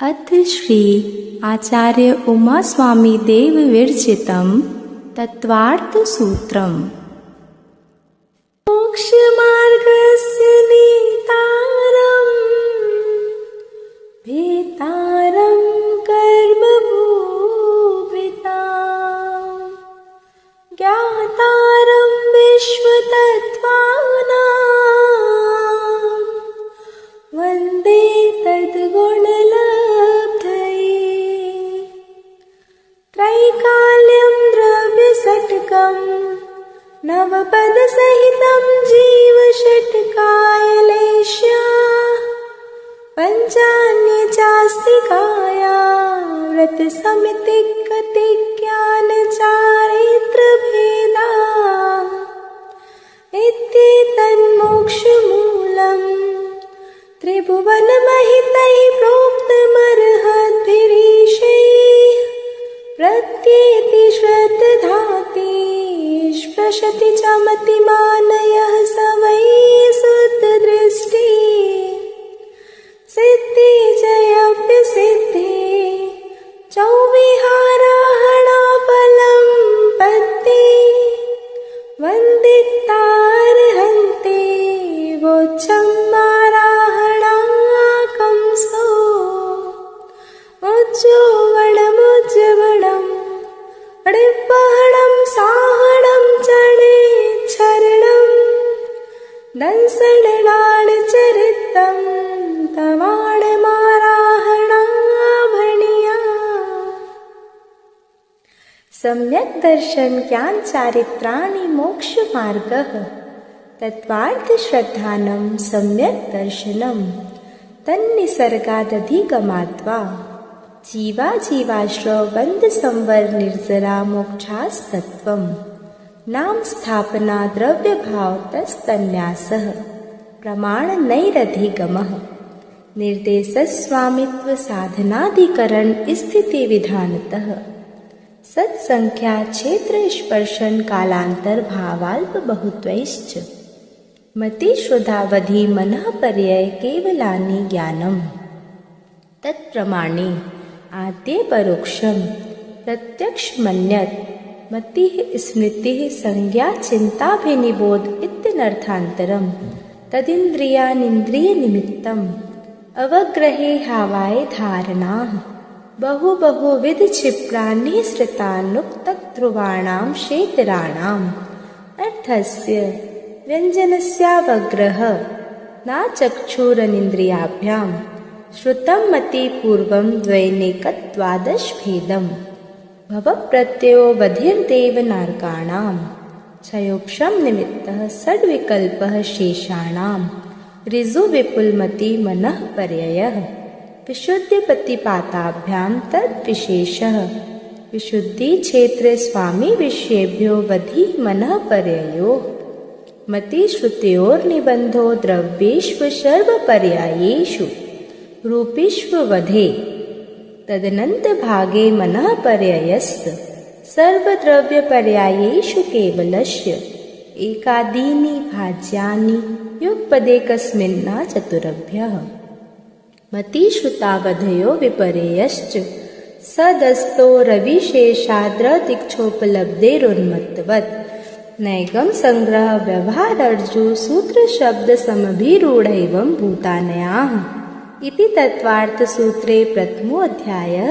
अथ श्री आचार्य उमास्वामी देव विरचितं तत्त्वार्थसूत्रम्। मोक्षमार्गस्य नेतारं भेतारं कर्मभूभृतां ज्ञातारं विश्वतत्त्वानां वन्दे तद्गुणलब्धये। त्रैकाल्यं द्रव्यषट्कं नवपदसहितं जीवषट्कायलेश्या पञ्चान्यचास्तिकाया व्रतसमितिकतिज्ञानचारित्रभेदा इत्येतन्मोक्षमूलम् त्रिभुवनमहितैः प्रोक्तमर्हद्भिरीशैः प्रत्येति श्रद्धाति स्पृशति च मतिमानयः स वै शुद्धदृष्टि सिद्धि जयव्यसिद्धे चौविहाराहणाफलं पत्ते वन्दितार्हन्ते वोच्छमाराहणाकंसो उज्जोवणमुज्जवणम् अडिपहणं साहणं चरणं दंसणाचरितं तवाणमाराहणाभणिया। सम्यक् दर्शन ज्ञान चारित्राणि मोक्षमार्गः तत्त्वार्थश्रद्धानं सम्यक् दर्शनं तन्निसर्गादधिगमात्वा जीवाजीवाश्रवबन्धसंवर निर्जरा मोक्षास्तत्त्वं नाम स्थापना द्रव्यभावतस्तन्यासः प्रमाणनैरधिगमः निर्देशस्वामित्व साधनाधिकरण स्थिति विधानतः सत्संख्या क्षेत्र स्पर्शन कालांतर भावाल्प बहुत्वैश्च मति श्रद्धावधि मनः पर्यय केवलानि ज्ञानम् तत्प्रमाणे आद्ये परोक्षं प्रत्यक्षमन्यत् मतिः स्मृतिः संज्ञा चिन्ताभिनिबोध इत्यनर्थान्तरं तदिन्द्रियानिन्द्रियनिमित्तम् अवग्रहे हावाय धारणाः बहुविध क्षिप्रानिसृतानुक्तध्रुवाणां क्षेत्राणाम् अर्थस्य व्यञ्जनस्यावग्रह न चक्षुरनिन्द्रियाभ्यां श्रुतं मति पूर्वं द्वैनेकत्वादशभेदम् भवप्रत्ययो वधिर्देवनार्काणां क्षयोक्षं निमित्तः षड्विकल्पः शेषाणां ऋजुविपुलमति मनः पर्ययः विशुद्धिप्रतिपाताभ्यां तद्विशेषः विशुद्धिक्षेत्रे स्वामी विषयेभ्यो वधिः मनः पर्ययो मतिश्रुत्योर्निबन्धो द्रव्येषु सर्वपर्यायेषु रूपेष्ववधे तदनन्तभागे मनः पर्ययस्य सर्वद्रव्यपर्यायेषु केवलस्य एकादीनि भाज्यानि युगपदेकस्मिन् चतुरभ्यः मतिश्रुतावधयो विपर्ययश्च सदस्तो रविशेषाद्रदिक्षोपलब्धेरुन्मत्तवत् नैगं संग्रह व्यवहारर्जु सूत्रशब्दसमभिरूढैवं भूतानयाः इति तत्त्वार्थसूत्रे प्रथमोऽध्यायः।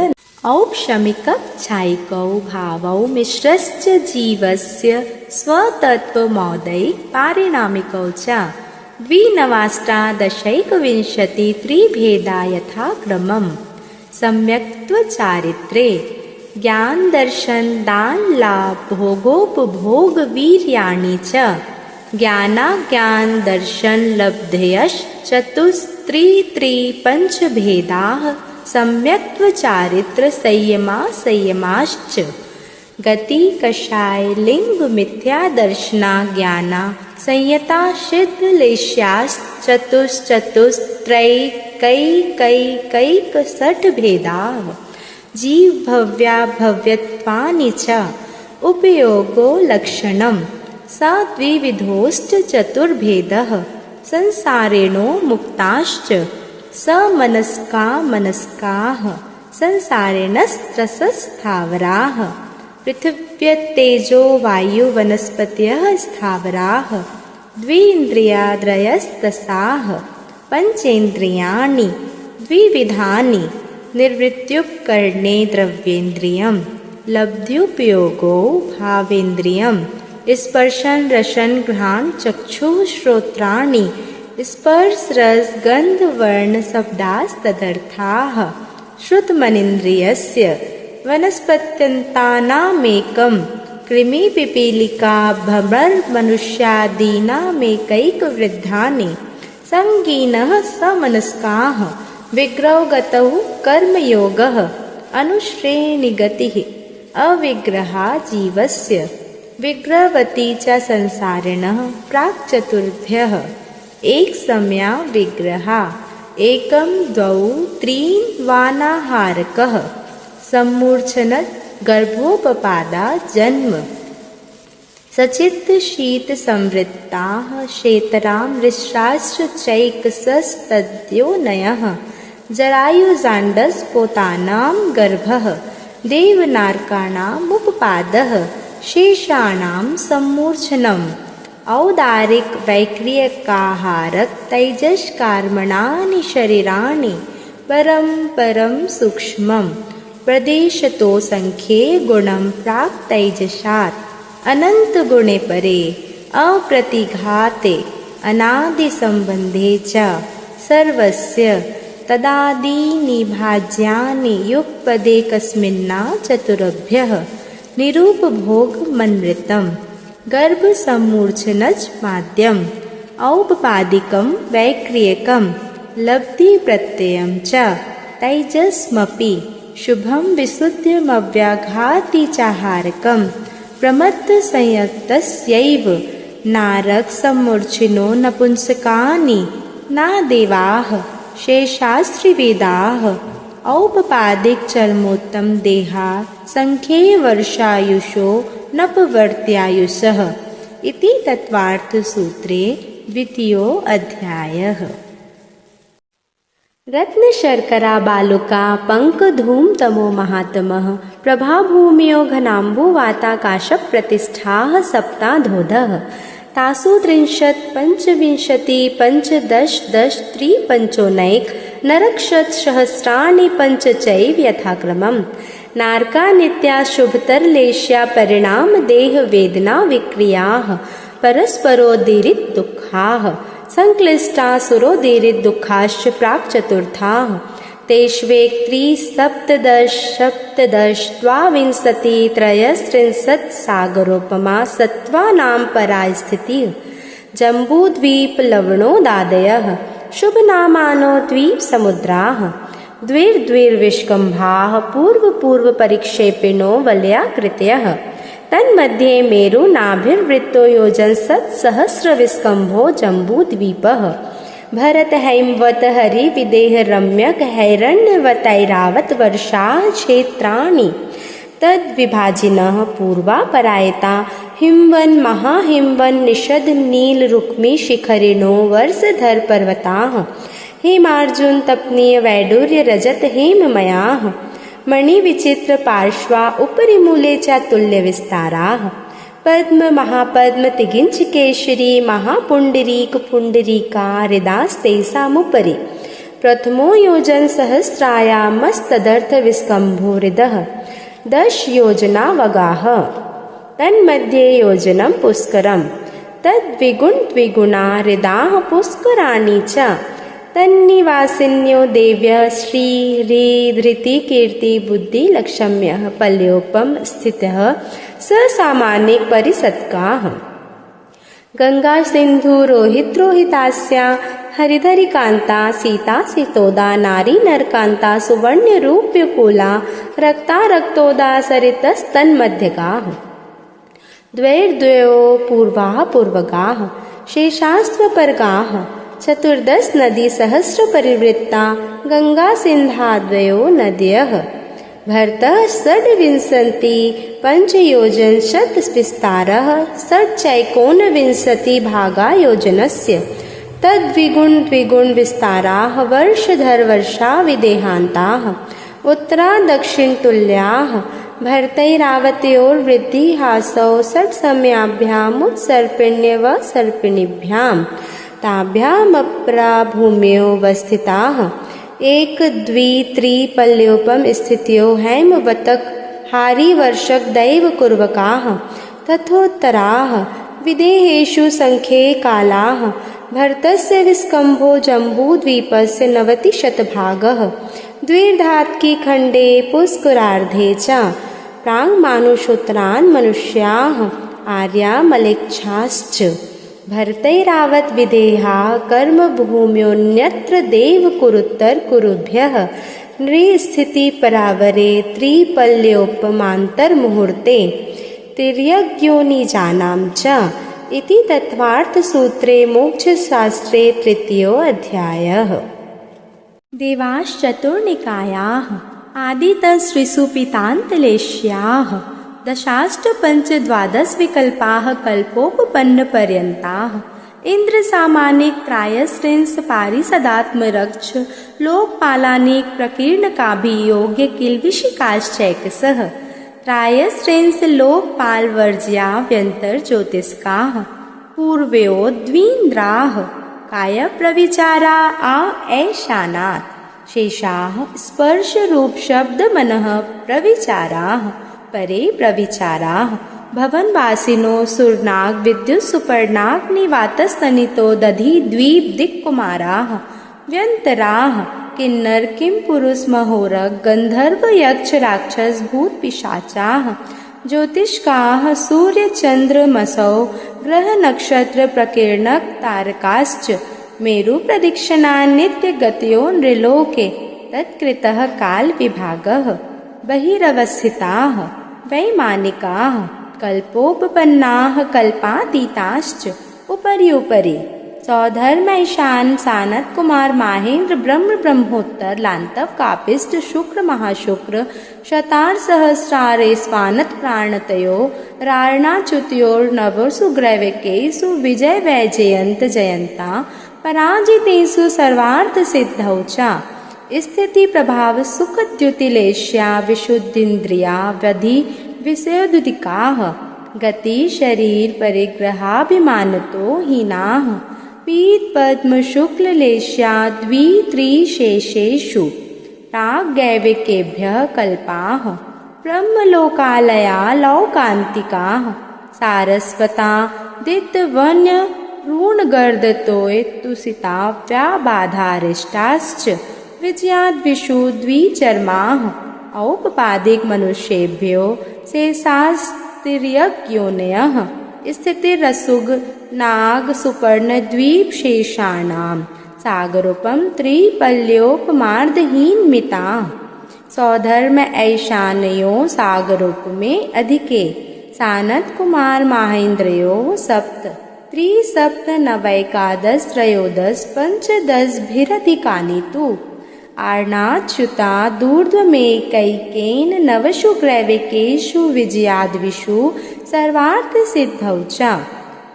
औपशमिकच्छायिकौ भावौ मिश्रश्च जीवस्य स्वतत्त्वमौदैः पारिणामिकौ च द्विनवाष्टादशैकविंशतित्रिभेदा यथाक्रमम् सम्यक्त्वचारित्रे ज्ञान दर्शन दान लाभ भोगोपभोग वीर्याणि च ज्ञानाज्ञान दर्शन लब्धयश्चतुस्त्रिपञ्चभेदाः सम्यक्त्वचारित्र संयमाश्च गति कषाय लिंग मिथ्या दर्शना ज्ञाना संयता सिद्धलेश्याश्चतुश्चतुस्त्रैकैकैकषट्भेदाः जीव भव्या भव्यत्वानि च उपयोगो लक्षणं सा द्विविधोश्च चतुर्भेदः संसारेणो मुक्ताश्च समनस्का मनस्काः संसारिणस्त्रसस्थावराः पृथिव्यतेजो वायु वनस्पतयः स्थावराः द्विन्द्रियाद्रयस्तसाः पंचेन्द्रियाणि द्विविधानि निर्वृत्युपकरणे द्रव्येन्द्रियं लब्ध्युपयोगो भावेन्द्रियं स्पर्शन रसन घ्राण चक्षुः श्रोत्राणि स्पर्श रस गंध वर्ण शब्दास्तदर्थाः श्रुतमनीन्द्रियस्य वनस्पत्यन्तानामेकं कृमिपिपीलिका भ्रमर मनुष्यादीनामेकैकवृद्धानि संगीनः समनस्काः विग्रहगतौ कर्मयोगः अनुश्रेणिगतिः अविग्रहा जीवस्य विग्रहवती च संसारिणः प्राक्चतुर्भ्यः एक सम्या विग्रहा एकं द्वौ त्रीन् वानाहारकः सम्मूर्छनत् गर्भोपपादा जन्म सचित् शीत संवृत्ताः शेतरां ऋष्राश्च चैकसस्तद्योनयः जरायुजाण्डस्पोतानां गर्भः देवनार्काणामुपपादः शेषाणां सम्मूर्छनम् औदारिक वैक्रियकाहारक तैजष्कर्मणानि शरीराणि परं परं सूक्ष्मं प्रदेशतो संख्ये गुणं प्राक् तैजसात् अनंत गुणे परे अप्रतिघाते अनादि संबंधे च सर्वस्य तदादीनि भाज्यानि युगपदे कस्मिन्ना चतुरभ्यः निरूपभोगमन्वितम् गर्भ सम्मूर्छनज माध्यम औपपादिकं वैक्रियकं लब्धि प्रत्ययं च तैजस्मपि शुभं विशुद्ध्यमव्याघाति चाहारकं प्रमत्त संयुक्तस्यैव नारक सम्मूर्छिनो नपुंसकानि ना देवाः शेषास्त्रिवेदाः औपपादिक चरमोत्तम देहा संख्ये वर्षायुषो नपवर्त्यायुषः इति तत्वार्थसूत्रे द्वितीयो अध्यायः। रत्नशर्करा बालुका पंकधूमतमो महात्मः प्रभाभूम्यो घनाम्बुवाताकाशप्रतिष्ठाः सप्ताधोधः तासु 30 पंचविंशति पंचदश दश त्रिपंचोनैक नरक्षत सहस्राणि पंचचैव यथाक्रमम् नारका नित्या शुभतरलेश्या परिणाम देह वेदना विक्रियाः परस्परोदीरित दुःखाः संक्लिष्टा सुरोदीरित दुःखाश्च प्राक् चतुर्थाः तेष्वेक्त्री सप्तदश द्वाविंशति त्रयस्त्रिंशत् सागरोपमा सत्त्वानां परास्थितिः जम्बूद्वीप लवणोदादयः शुभनामानो द्वीप समुद्राः द्विर्विष्कम्भाः पूर्वपरिक्षेपिणो वलयाकृतयः तन्मध्ये मेरुनाभिर्वृत्तो योजनसहस्रविष्कम्भो जम्बूद्वीपः भरत हैमवत हरिविदेह रम्यक हैरण्यवतैरावत वर्षाः क्षेत्राणि तद्विभाजिनः पूर्वापरायता हिमवन महाहिमवन निषद नील रुक्मी शिखरिणो वर्षधर पर्वताः हेमार्जुन तपनीय वैडूर्य रजत हेममयाः मणिविचित्र पार्श्वा उपरिमूले च तुल्य विस्ताराः पद्म महापद्म तिगिंच केशरी महापुंडरीक पुंडरीका हृदास्तेषामुपरि प्रथमो योजन सहस्रायामस्तदर्थ विस्कम्भो हृदः 10 योजनावगाः तन्मध्ये योजनं पुष्करं तद्विगुणद्विगुणा हृदाः पुष्कराणि च तन्निवासिन्यो देव्यः श्रीहृधृति कीर्ति बुद्धि लक्ष्म्यः पल्योपम स्थितः ससामानिक परिसत्काः गंगा सिंधु रोहित रोहितास्या हरिधरिकांता सीता सीतोदा नारी नरकांता सुवर्ण रूप्यकूला रक्ता रक्तोदा सरितस्तन्मध्यगाः द्वैर्द्वयो पूर्वाः पूर्वगाः शेषास्त्वपरगाः 14 नदी सहस्र परिवृत्ता गंगा सिंधाद्वयो नद्यः भरतः 26 पंचयोजन शत विस्तारः 6 चैकोनविंशति भागा योजनस्य तद्विगुणद्विगुणविस्ताराः वर्षधरवर्षा विदेहान्ताः उत्तरा दक्षिणतुल्याः भरतैरावतयोर्वृद्धिहासौ षट्समयाभ्यामुत्सर्पिण्यवसर्पिणीभ्यां ताभ्यामप्रा भूम्योऽवस्थिताः एक द्वि त्रिपल्योपम स्थित्यो हैमवतक हारिवर्षक दैवकुर्वकाः तथोत्तराः विदेहेषु संख्ये कालाः भरतस्य विस्कम्भो जम्बूद्वीपस्य 90% द्विर्धात्की खण्डे पुष्करार्धे च प्राङ्मानुषोत्तरान् मनुष्याः आर्या मलेच्छाश्च भरतैरावत विदेहा कर्मभूम्योऽन्यत्र देवकुरुत्तर कुरुभ्यः नृस्थिति परावरे त्रिपल्योपमान्तर्मुहूर्ते तिर्यग्योनिजानां च इति तत्त्वार्थसूत्रे मोक्षशास्त्रे तृतीयोऽध्यायः। देवाश्चतुर्निकायाः आदितस्त्रिसुपितान्तलेश्याः दशाष्टपञ्चद्वादश विकल्पाः कल्पोपपन्नपर्यन्ताः इन्द्रसामानिक त्रायस्त्रिंश पारिषदात्मरक्ष लोकपालानिक प्रकीर्णकाभियोग्य किल्बिषिकाश्चैकशः त्रायस्त्रिंश लोकपालवर्ज्या व्यन्तर्ज्योतिष्काः पूर्वयो द्वीन्द्राः कायप्रविचारा ऐशानात् शेषाः स्पर्शरूपशब्दमनः प्रविचाराः परे प्रविचाराः भवनवासिनो सुरनाग विद्युत सुपर्णाग्निवातस्तनितो दधि द्वीप दिक्कुमाराः व्यन्तराः किन्नर किंपुरुष महोरग गंधर्व यक्ष राक्षस भूत पिशाचाः ज्योतिष्काः सूर्य चंद्रमसौ ग्रह नक्षत्र प्रकीर्णक तारकाश्च मेरु प्रदक्षिणा नित्य गतयो नृलोके तत्कृतः काल विभागः बहिरवस्थिताः वैमानिकाः कल्पोपपन्नाः कल्पातीताश्च उपरि उपरि सौधर्मैशान सानत कुमार माहेंद्र ब्रह्म ब्रह्मोत्तर लांतव कापिष्ट शुक्र महाशुक्र शतार सहस्रारे स्वानत प्राणतयो रारणाच्युतयोर्नवसु ग्रैविकेषु विजय वैजयंत जयंता पराजितेषु सर्वार्थ सिद्धौ च स्थिति प्रभाव सुखद्युतिलेश्या विशुद्धिन्द्रिया व्यधि विषयोदुदिकाः गति शरीर परिग्रहाभिमानतो हीनाः पीत पद्म शुक्ल लेश्या द्वित्रिशेषेषु प्राग्दैविकेभ्यः कल्पाः ब्रह्मलोकालया लौकान्तिकाः सारस्वता दित्यवन्य ऋणगर्दतोय तुसिता व्याबाधारिष्टाश्च विजयाद्विषु द्विचर्माः औपपादिक मनुष्येभ्यो शेषास्तिर्यज्ञोनयः स्थितिरसुग नाग सुपर्ण द्वीप शेषाणां सागरोपम त्रिपल्योपमार्दहीनमिता सौधर्म ऐशानयो सागरोप में अधिके सानत कुमार माहेन्द्रयो सप्त त्रिसप्त नवैकादश त्रयोदश पंचदशभिरधिकानि तु आर्णाच्युता दूर्ध्वमेकैकेन नवशु ग्रैविकेषु विजयाद्विषु सर्वार्थसिद्धौ च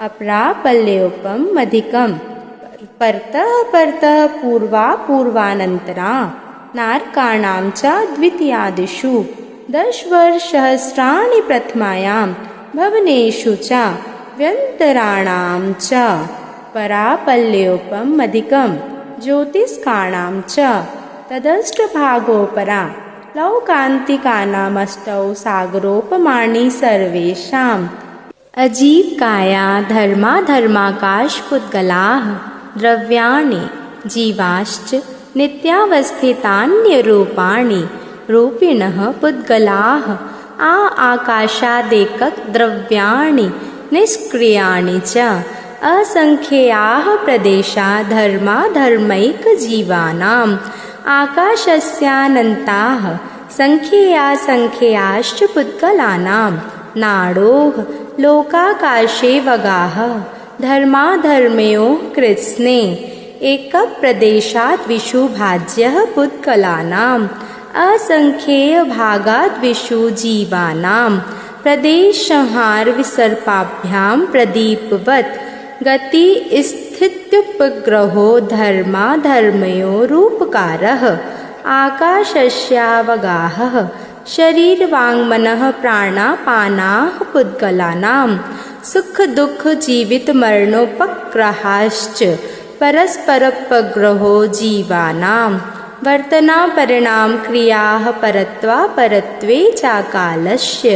अपरापल्योपम अधिकं परतः परतः पूर्वा पूर्वानन्तरा नारकाणां च द्वितीयादिषु 10 वर्षसहस्राणि प्रथमायां भवनेषु च व्यन्तराणां च परापल्योपम अधिकं ज्योतिष्काणां च तदष्टभागोपरा लौकान्तिकानामष्टौ सागरोपमाणि सर्वेषाम् अजीवकाया धर्माधर्माकाशपुद्गलाः द्रव्याणि जीवाश्च नित्यावस्थितान्यरूपाणि रूपिणः पुद्गलाः आकाशादेकक द्रव्याणि निष्क्रियाणि च असंख्याः प्रदेशा धर्माधर्मैकजीवानाम् आकाशस्यानन्ताः संख्याश्च पुद्गलानां नाडोः लोकाकाशे वगाः धर्माधर्मयोः कृत्स्ने एकप्रदेशाद्विषु भाज्यः पुद्गलानाम् असंख्यभागाद्विषु जीवानां प्रदेशसंहार विसर्पाभ्यां प्रदीपवत् गति स्थित स्थित्युपग्रहो धर्माधर्मयोरूपकारः आकाशस्यावगाहः शरीरवाङ्मनः प्राणापानाः पुद्गलानां सुखदुःखजीवितमरणोपग्रहाश्च परस्परोपग्रहो जीवानां वर्तनापरिणाम क्रियाः परत्वापरत्वे चाकालस्य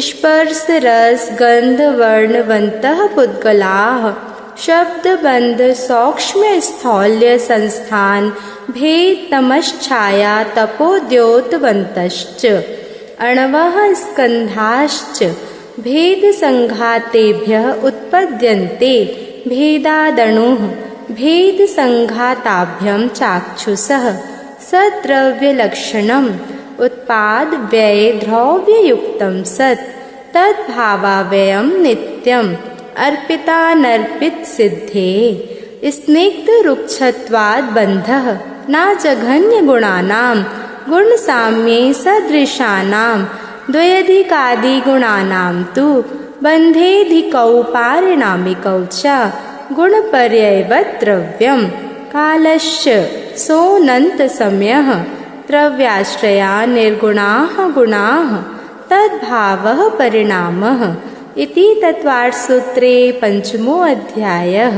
स्पर्शरसगन्धवर्णवन्तः पुद्गलाः शब्दबन्ध सौक्ष्म्यस्थौल्य संस्थान भेद तमश्छाया तपोद्योतवन्तश्च अणवः स्कन्धाश्च भेद संघातेभ्यः उत्पद्यन्ते भेदादणुः भेद संघाताभ्यं चाक्षुषः सद्रव्यलक्षणम् उत्पाद व्यय द्रव्ययुक्तं सत् तद्भावाव्ययं नित्यम् अर्पितानर्पित सिद्धे स्निग्ध रुक्षत्वाद बंधः न जघन्य गुणानां गुणसाम्ये सदृशानां द्वयधिकादि गुणानां तु बन्धेधिकौ पारिणामिकौ च गुणपर्ययवत् द्रव्यं कालस्य सोऽनन्तसमयः द्रव्याश्रया निर्गुणाः गुणाः तद्भावः परिणामः इति तत्त्वार्थसूत्रे 5मो अध्यायः।